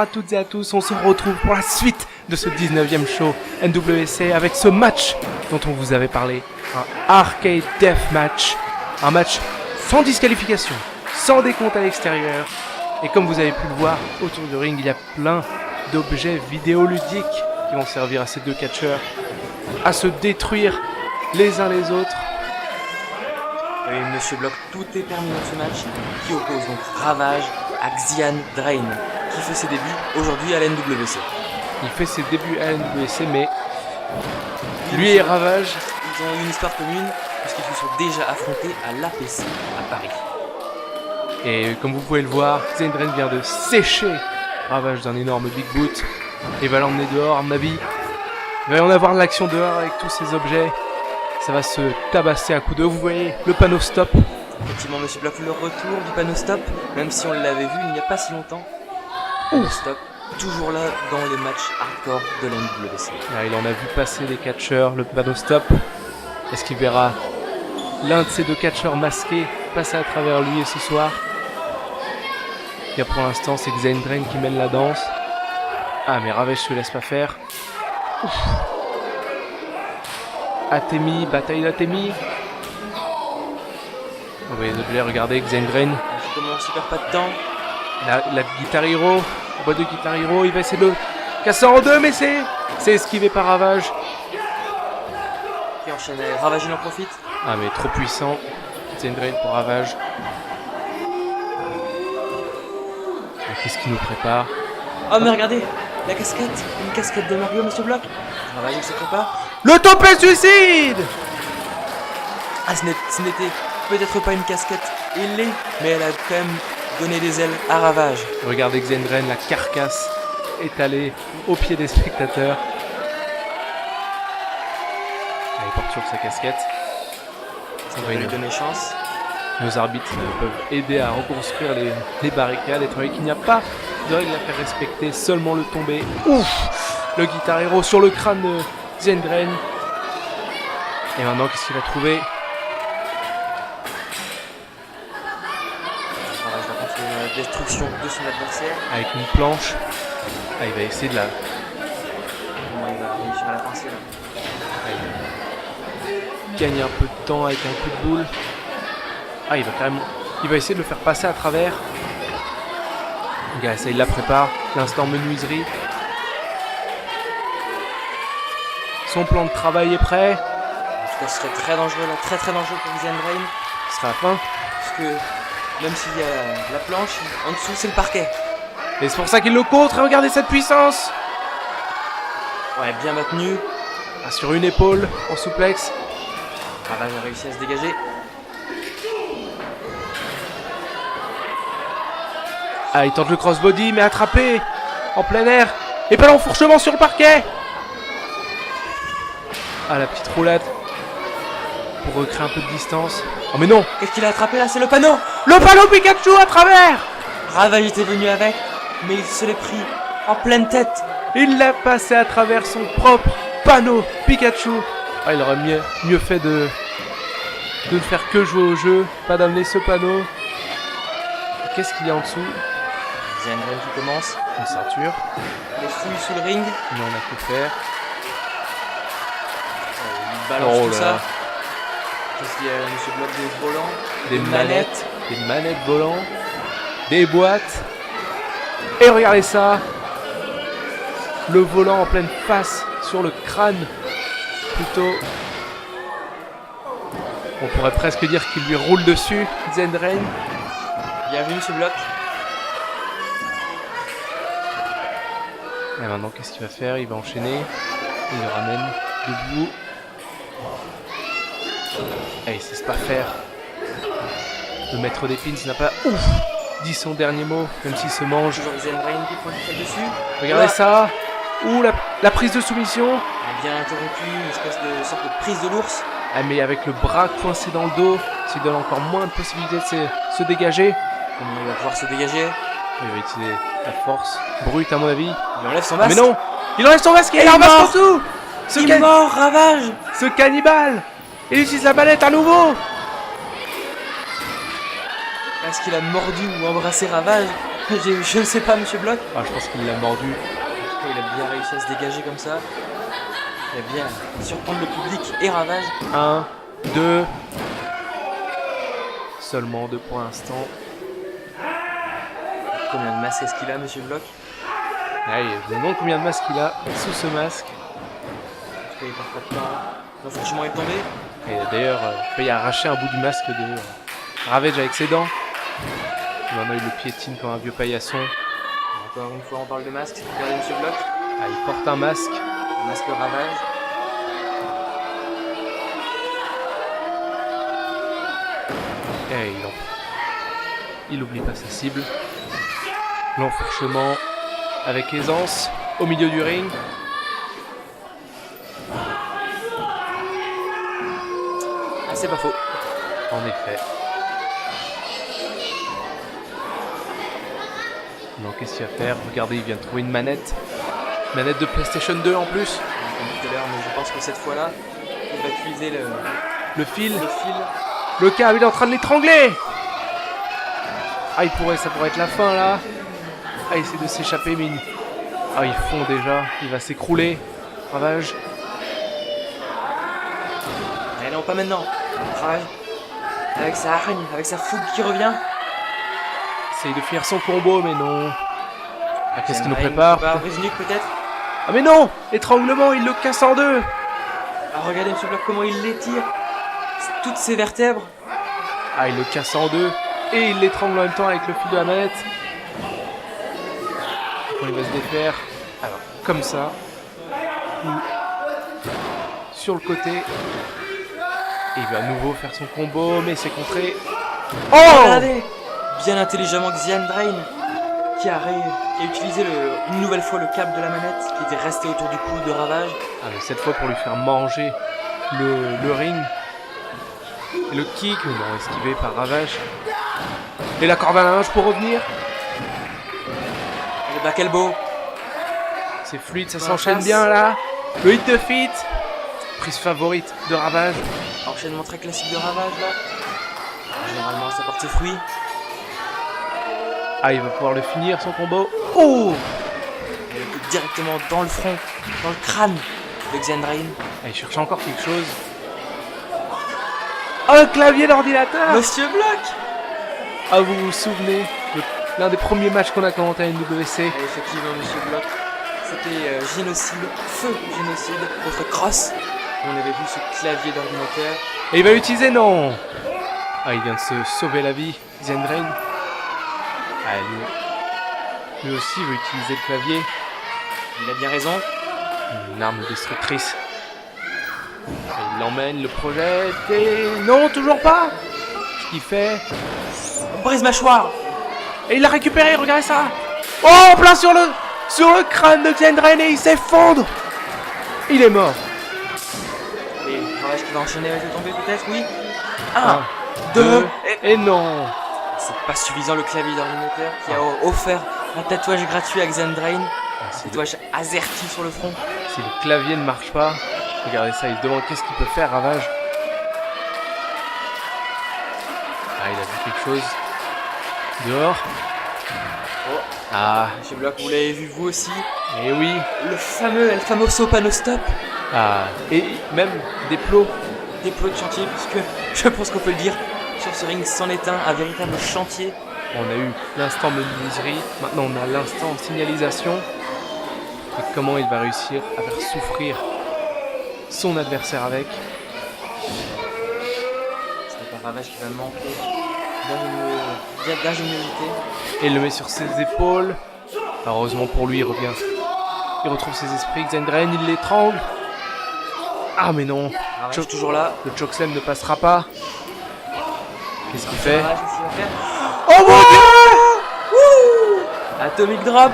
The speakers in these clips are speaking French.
à toutes et à tous, on se retrouve pour la suite de ce 19e show NWC avec ce match dont on vous avait parlé, un Arcade Death Match, un match sans disqualification, sans décompte à l'extérieur, et comme vous avez pu le voir, autour du ring il y a plein d'objets vidéoludiques qui vont servir à ces deux catcheurs à se détruire les uns les autres. Oui, Monsieur Block, tout est permis dans ce match qui oppose donc Ravage à Xian Drain, qui fait ses débuts aujourd'hui à l'NWC. Il fait ses débuts à l'NWC, mais lui et Ravage, ils ont une histoire commune puisqu'ils se sont déjà affrontés à l'APC à Paris. et comme vous pouvez le voir, Xian Drain vient de sécher Ravage d'un énorme big boot et va l'emmener dehors. À mon avis, il va y en avoir de l'action dehors avec tous ces objets. Ça va se tabasser à coups de. Vous voyez le panneau stop. Effectivement, Monsieur Block, le retour du panneau stop, même si on l'avait vu il n'y a pas si longtemps. Panneau stop, toujours là dans les matchs hardcore de la NWC. Ah, il en a vu passer les catcheurs, le panneau stop. Est-ce qu'il verra l'un de ces deux catcheurs masqués passer à travers lui et ce soir? Et pour l'instant, c'est Xian Drain qui mène la danse. Ah, mais Ravage se laisse pas faire. Ouf. Atemi, bataille d'Atemi. Vous voyez les objets, regardez Xian Drain. Je commence, il perd pas de temps. La Guitar Hero, la boîte de Guitar Hero, il va essayer de le casser en deux, mais c'est esquivé par Ravage. Qui enchaîne, Ravage il en profite. Ah, mais trop puissant. Xian Drain pour Ravage. Et qu'est-ce qu'il nous prépare? Oh mais regardez, la casquette, une casquette de Mario, Monsieur Block. Ravage il se prépare. Le topé suicide! Ah, ce n'était peut-être pas une casquette ailée, mais elle a quand même donné des ailes à Ravage. Regardez Xian Drain, la carcasse étalée au pied des spectateurs. Elle porte sur sa casquette. Ça va lui donner chance. Nos arbitres peuvent aider à reconstruire les barricades, étant donné qu'il n'y a pas de règles à faire respecter, seulement le tomber. Ouf! Le Guitar Hero sur le crâne de Xian Drain. Et maintenant, qu'est-ce qu'il a trouvé? Ravage va continuer la destruction de son adversaire. Avec une planche. Ah, il va essayer de la... Comment il va réussir à la pincer là? Il gagne un peu de temps avec un coup de boule. Ah, il va essayer de le faire passer à travers. Le gars, ça, il la prépare. L'instant menuiserie. Son plan de travail est prêt. En tout cas, ce serait très dangereux là, très dangereux pour Xian Drain. Ce sera la fin. Parce que même s'il y a la planche, en dessous c'est le parquet. Et c'est pour ça qu'il le contre. Et regardez cette puissance. Ouais, bien maintenu. Ah, sur une épaule, en souplex. Ravage a réussi à se dégager. Ah, il tente le crossbody, mais attrapé en plein air. Et pas l'enfourchement sur le parquet. Ah, la petite roulade pour recréer un peu de distance. Oh, mais non! Qu'est-ce qu'il a attrapé là? C'est le panneau! Le panneau Pikachu à travers! Ravage était venu avec, mais il se l'est pris en pleine tête. Il l'a passé à travers son propre panneau Pikachu. Ah, il aurait mieux fait de ne faire que jouer au jeu, pas d'amener ce panneau. Qu'est-ce qu'il y a en dessous? Xian Drain qui commence. Une ceinture. Les fouilles sous le ring. Il en a que faire. Il balance Oh tout là ça. là. Qu'est-ce qu'il y a, Monsieur Block? Des volants. Des manettes. Des manettes volantes. Des boîtes. Et regardez ça. Le volant en pleine face sur le crâne. Plutôt. On pourrait presque dire qu'il lui roule dessus. Xian Drain. Bien vu, Monsieur Block. Et maintenant, qu'est-ce qu'il va faire? Il va enchaîner. Il le ramène debout. Et il sait pas faire. Le maître d'épines n'a pas dit son dernier mot, même s'il se mange. Toujours Xian Drain qui prend le fait dessus. Regardez ça. La prise de soumission. Il a bien interrompu une espèce de sorte de prise de l'ours. Ah, mais avec le bras coincé dans le dos, ça lui donne encore moins de possibilités de se dégager. Comment il va pouvoir se dégager? Il va utiliser la force brute à mon avis. Il enlève son Ah, masque. mais non. Il enlève son masque et il il en est mort. partout. Il est mort, Ravage. Ce cannibale. Il utilise la balette à nouveau. Est-ce qu'il a mordu ou embrassé Ravage? Je ne sais pas, Monsieur Block. Ah, je pense qu'il l'a mordu. En tout cas, il a bien réussi à se dégager comme ça. Il a bien surprendre le public et Ravage. 1, 2. Seulement 2 pour l'instant. Combien de masques est-ce qu'il a, Monsieur Block? Allez, je vous demande combien de masques il a sous ce masque. En tout cas, il perd pas de temps. Non, franchement, il est tombé. Et d'ailleurs, il peut y arracher un bout du masque de Ravage avec ses dents. Maintenant, il le piétine comme un vieux paillasson. Encore une fois, on parle de masque. Regardez, Monsieur Block. Ah, il porte un masque. Le masque Ravage. Et il oublie pas sa cible. L'enfourchement avec aisance au milieu du ring. Ah, c'est pas faux. En effet. Non, qu'est-ce qu'il va faire? Regardez, il vient de trouver une manette. Manette de PlayStation 2 en plus. Comme tout à l'heure, mais je pense que cette fois-là, il va utiliser Le fil. le fil. Le câble, il est en train de l'étrangler. Ah, ça pourrait être la fin là. Ah, il essaie de s'échapper, mais ah, il fond déjà. Il va s'écrouler. Ravage. Mais non, pas maintenant. Ravage. Avec sa hargne, avec sa fougue qui revient. Essaye de finir son combo, mais non. Ah, qu'est-ce qu'il nous Zendrain, prépare? Brise-Nuque peut-être. Ah, mais non! Étranglement, il le casse en deux. Ah, regardez Monsieur Block comment il l'étire. Toutes ses vertèbres. Ah, il le casse en deux. Et il l'étrangle en même temps avec le fil de la manette. Quand il va se défaire. Alors, comme ça. Ou sur le côté. Et il va à nouveau faire son combo, mais c'est contré. Oh! Regardez. Bien intelligemment Zendrain qui a utilisé une nouvelle fois le câble de la manette qui était resté autour du cou de Ravage. Ah, mais cette fois pour lui faire manger le ring. Et le kick, bon, esquivé par Ravage. Et la corde à linge pour revenir. Et le back elbow. C'est fluide, ça Dans s'enchaîne la face. bien là. Le hit de feat. Prise favorite de Ravage. Enchaînement très classique de Ravage là. Généralement ça porte ses fruits. Ah, il va pouvoir le finir son combo. Oh! Et le coup directement dans le front, dans le crâne de Zendrain. Ah, il cherche encore quelque chose. Un clavier d'ordinateur! Monsieur Block. Ah, vous vous souvenez, l'un des premiers matchs qu'on a commenté à NWC. Et effectivement Monsieur Block, c'était Génocide, Feu Génocide, contre Cross. On avait vu ce clavier d'ordinateur. Et il va l'utiliser, non! Ah, il vient de se sauver la vie, Zendrain. Ah, lui aussi veut utiliser le clavier. Il a bien raison. Une arme destructrice. Et il l'emmène, le projette et... Non, toujours pas! Ce qu'il fait... Brise mâchoire. Et il l'a récupéré, regardez ça! Oh, plein sur le crâne de Zendrain et il s'effondre! Il est mort. Et Ravage qui va enchaîner avec le tombé peut-être, oui. 1, 1, 2, et non! c'est pas suffisant le clavier d'ordinateur qui a offert un tatouage gratuit à Zendrain. Ah, Un tatouage azerty sur le front. Si le clavier ne marche pas, regardez ça, il se demande qu'est-ce qu'il peut faire, Ravage. Ah, il a vu quelque chose. Dehors. Oh, Ah, Monsieur Block, vous l'avez vu vous aussi. et oui. Le fameux El Famoso Panostop. Ah, et même des plots. Des plots de chantier, puisque je pense qu'on peut le dire, sur ce ring c'en est un véritable chantier. On a eu l'instant menuiserie, maintenant on a l'instant signalisation. Et comment il va réussir à faire souffrir son adversaire avec. C'est pas Ravage qui va manquer d'ingéniosité. Et il le met sur ses épaules. Heureusement pour lui, il revient. Il retrouve ses esprits, Zendrain, il l'étrangle. Ah mais non, Ravage toujours là. le chokeslam ne passera pas. Qu'est-ce qu'il fait? Ravage, qu'est-ce qu'il va faire? Oh mon dieu! Wouh! Atomic Drop.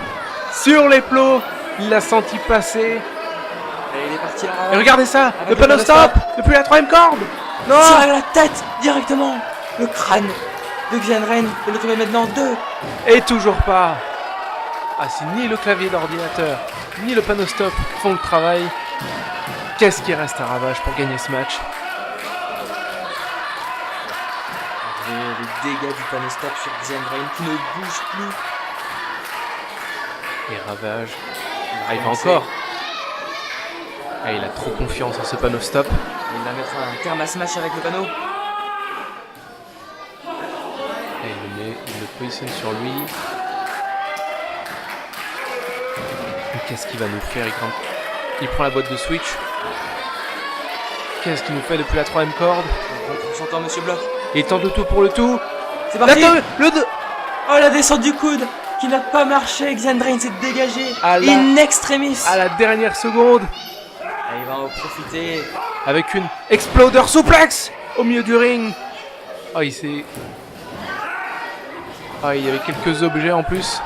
Sur les plots, il l'a senti passer. Et il est parti là. Et regardez ça, Avec le le panneau stop panneau depuis la 3ème corde. Non! Tire à la tête directement. Le crâne de Zendrain. Et le tomber maintenant 2. Et toujours pas. Ah, si ni le clavier d'ordinateur, ni le panneau stop font le travail, qu'est-ce qui reste à Ravage pour gagner ce match? Les dégâts du panostop sur Zendrain qui ne bouge plus. Et Ravage, il arrive commencer. encore. Ah, il a trop confiance en ce panneau stop. Il va mettre un terme à ce match avec le panneau. Et il le positionne sur lui. Mais qu'est-ce qu'il va nous faire? Il prend la boîte de switch. Qu'est-ce qu'il nous fait depuis la 3ème corde? On s'entend, Monsieur Block. Il tente le tout pour le tout. C'est parti. Le 2. Oh, la descente du coude qui n'a pas marché. Xandrain s'est dégagé. À la- In extremis. À la dernière seconde. Ah, il va en profiter. Avec une exploder suplex au milieu du ring. Ah, il s'est... Ah, il y avait quelques objets en plus.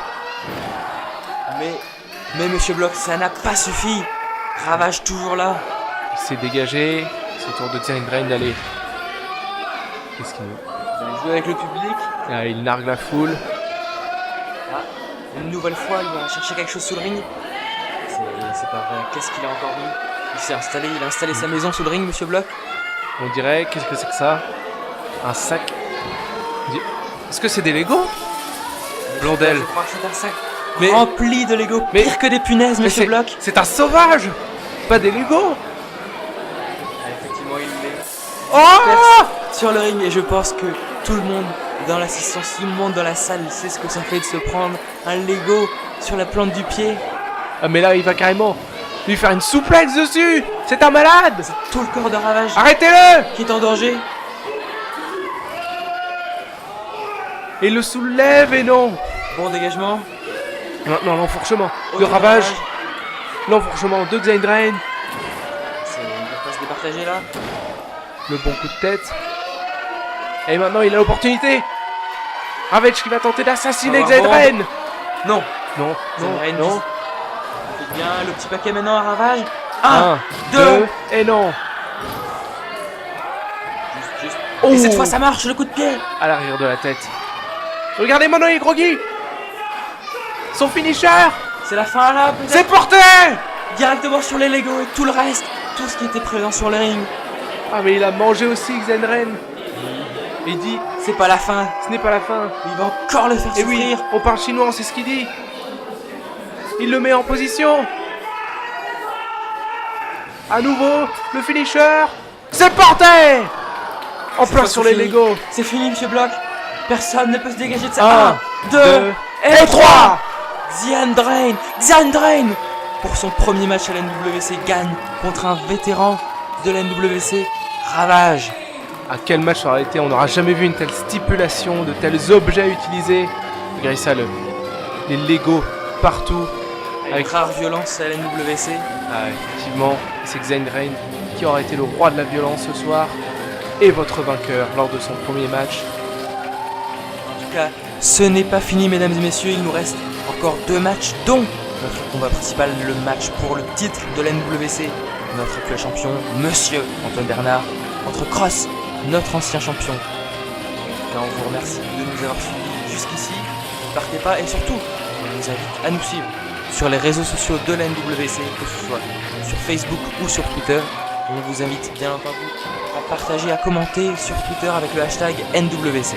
Mais Monsieur Block, ça n'a pas suffi. Ravage toujours là. Il s'est dégagé. C'est au tour de Xandrain d'aller... Qu'est-ce qu'il nous... Vous allez jouer avec le public. Ah, il nargue la foule. Ah, une nouvelle fois, il va chercher quelque chose sous le ring. C'est pas vrai. Qu'est-ce qu'il a encore mis? Il a installé sa maison sous le ring, Monsieur Block. On dirait... Qu'est-ce que c'est que ça? Un sac. Est-ce que c'est des Lego? Blondel. Je crois que c'est un sac Mais- rempli de Lego. mais- Pire que des punaises, Mais Monsieur Block. c'est un sauvage. Pas des Lego. Ah, effectivement, il l'est. Oh! Sur le ring, et je pense que tout le monde dans l'assistance, tout le monde dans la salle sait ce que ça fait de se prendre un Lego sur la plante du pied. Ah, mais là, il va carrément lui faire une souplex dessus. C'est un malade. Tout le corps de Ravage Arrêtez-le. qui est en danger. Et il le soulève et non. Bon dégagement. Maintenant, l'enfourchement de Autre Ravage. L'enfourchement de Xandrain. Il va pas se départager là. Le bon coup de tête. Et maintenant, il a l'opportunité. Ravage qui va tenter d'assassiner Ah, Xandrain. Non. Non, Xandrain non, non. fait bien le petit paquet maintenant à Ravage. 1, 1, 2. 2, et non. Juste. Oh. Et cette fois ça marche, le coup de pied. À l'arrière de la tête. Regardez Mono et Groggy. Son finisher. C'est la fin là, peut-être. C'est porté. Directement sur les Lego et tout le reste. Tout ce qui était présent sur le ring. Ah, mais il a mangé aussi Xandrain. Et il dit, C'est pas la fin. ce n'est pas la fin. Il va encore le faire Et oui, souffrir. on parle chinois, c'est ce qu'il dit. Il le met en position. À nouveau, le finisher. C'est porté. En Cette plein fois, sur c'est les fini. Lego. C'est fini, Monsieur Block. Personne ne peut se dégager de ça. 1, 1, 2, 2 et et 3. Xandrain, pour son premier match à l'NWC, gagne contre un vétéran de l'NWC, Ravage. À quel match ça aurait été? On n'aura jamais vu une telle stipulation, de tels objets utilisés. Regardez ça, les Lego partout. Avec rare violence à l'NWC. Ah, effectivement, c'est Xandrain qui aura été le roi de la violence ce soir et votre vainqueur lors de son premier match. En tout cas, ce n'est pas fini, mesdames et messieurs. Il nous reste encore 2 matchs, dont notre combat principal, le match pour le titre de l'NWC. Notre actuel champion, Monsieur Antoine Bernard, contre Cross, notre ancien champion. Et on vous remercie de nous avoir suivis jusqu'ici. Ne partez pas et surtout, on vous invite à nous suivre sur les réseaux sociaux de la NWC, que ce soit sur Facebook ou sur Twitter. On vous invite bien entendu à partager, à commenter sur Twitter avec le hashtag NWC.